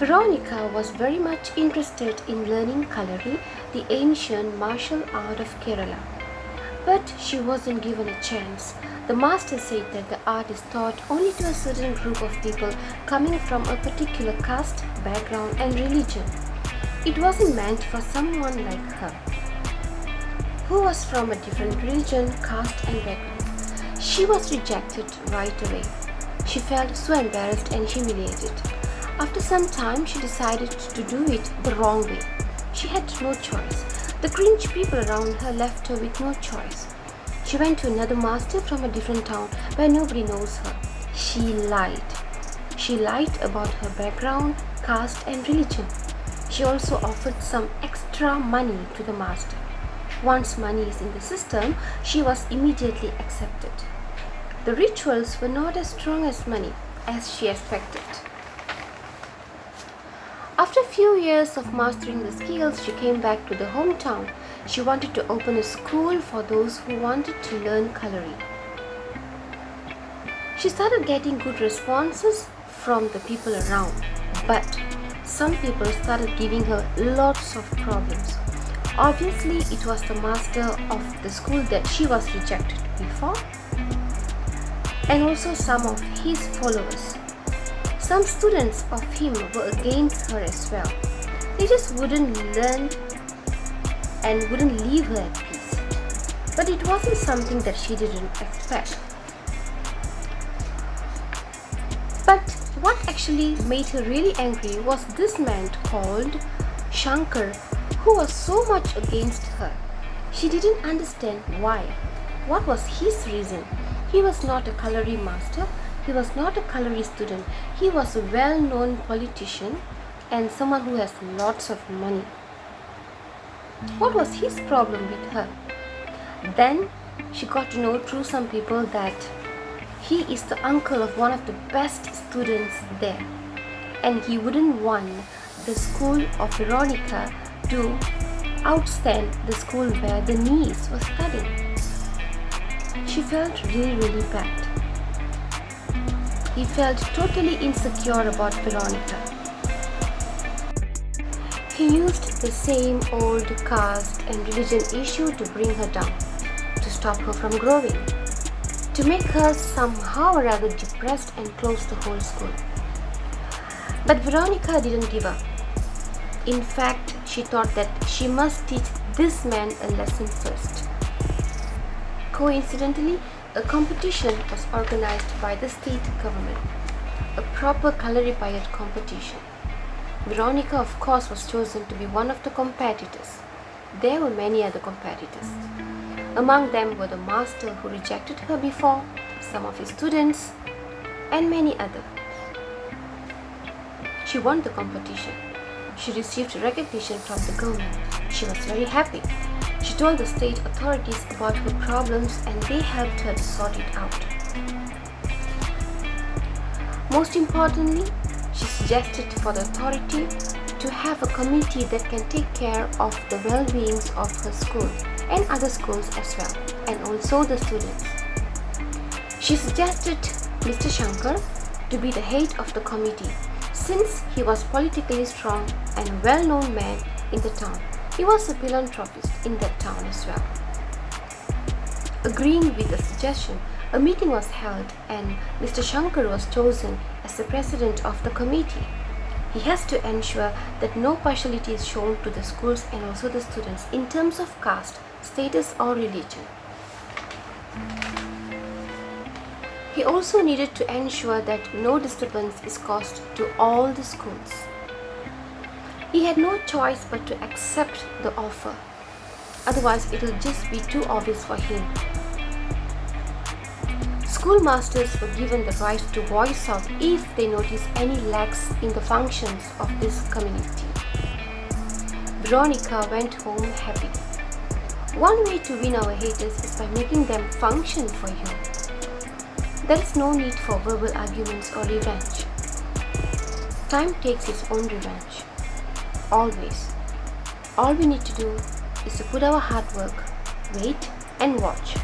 Veronica was very much interested in learning Kalari, the ancient martial art of Kerala. But she wasn't given a chance. The master said that the art is taught only to a certain group of people coming from a particular caste, background, and religion. It wasn't meant for someone like her, who was from a different religion, caste, and background. She was rejected right away. She felt so embarrassed and humiliated. After some time, she decided to do it the wrong way. She had no choice. The cringe people around her left her with no choice. She went to another master from a different town where nobody knows her. She lied. She lied about her background, caste, and religion. She also offered some extra money to the master. Once money is in the system, she was immediately accepted. The rituals were not as strong as money as she expected. After a few years of mastering the skills, she came back to the hometown. She wanted to open a school for those who wanted to learn Kalari. She started getting good responses from the people around, but some people started giving her lots of problems. Obviously, it was the master of the school that she was rejected before, and also some of his followers. Some students of him were against her as well. They just wouldn't learn and wouldn't leave her at peace. But it wasn't something that she didn't expect. But what actually made her really angry was this man called Shankar, who was so much against her. She didn't understand why. What was his reason? He was not a Kalari master. He was not a Kalari student. He was a well-known politician and someone who has lots of money. What was his problem with her? Then she got to know through some people that he is the uncle of one of the best students there, and he wouldn't want the school of Veronica to outstand the school where the niece was studying. She felt really bad. He felt totally insecure about Veronica. He used the same old caste and religion issue to bring her down, to stop her from growing, to make her somehow rather depressed and close the whole school. But Veronica didn't give up. In fact, she thought that she must teach this man a lesson first. Coincidentally, a competition was organized by the state government, a proper Kalari competition. Veronica, of course, was chosen to be one of the competitors. There were many other competitors. Among them were the master who rejected her before, some of his students, and many others. She won the competition. She received recognition from the government. She was very happy. She told the state authorities about her problems and they helped her to sort it out. Most importantly, she suggested for the authority to have a committee that can take care of the well-being of her school and other schools as well, and also the students. She suggested Mr. Shankar to be the head of the committee since he was politically strong and a well-known man in the town. He was a philanthropist in that town as well. Agreeing with the suggestion, a meeting was held and Mr. Shankar was chosen as the president of the committee. He has to ensure that no partiality is shown to the schools and also the students in terms of caste, status or religion. He also needed to ensure that no disturbance is caused to all the schools. He had no choice but to accept the offer. Otherwise, it will just be too obvious for him. Schoolmasters were given the right to voice out if they notice any lacks in the functions of this community. Veronica went home happy. One way to win our haters is by making them function for you. There is no need for verbal arguments or revenge. Time takes its own revenge. Always. All we need to do is to put our hard work, wait and watch.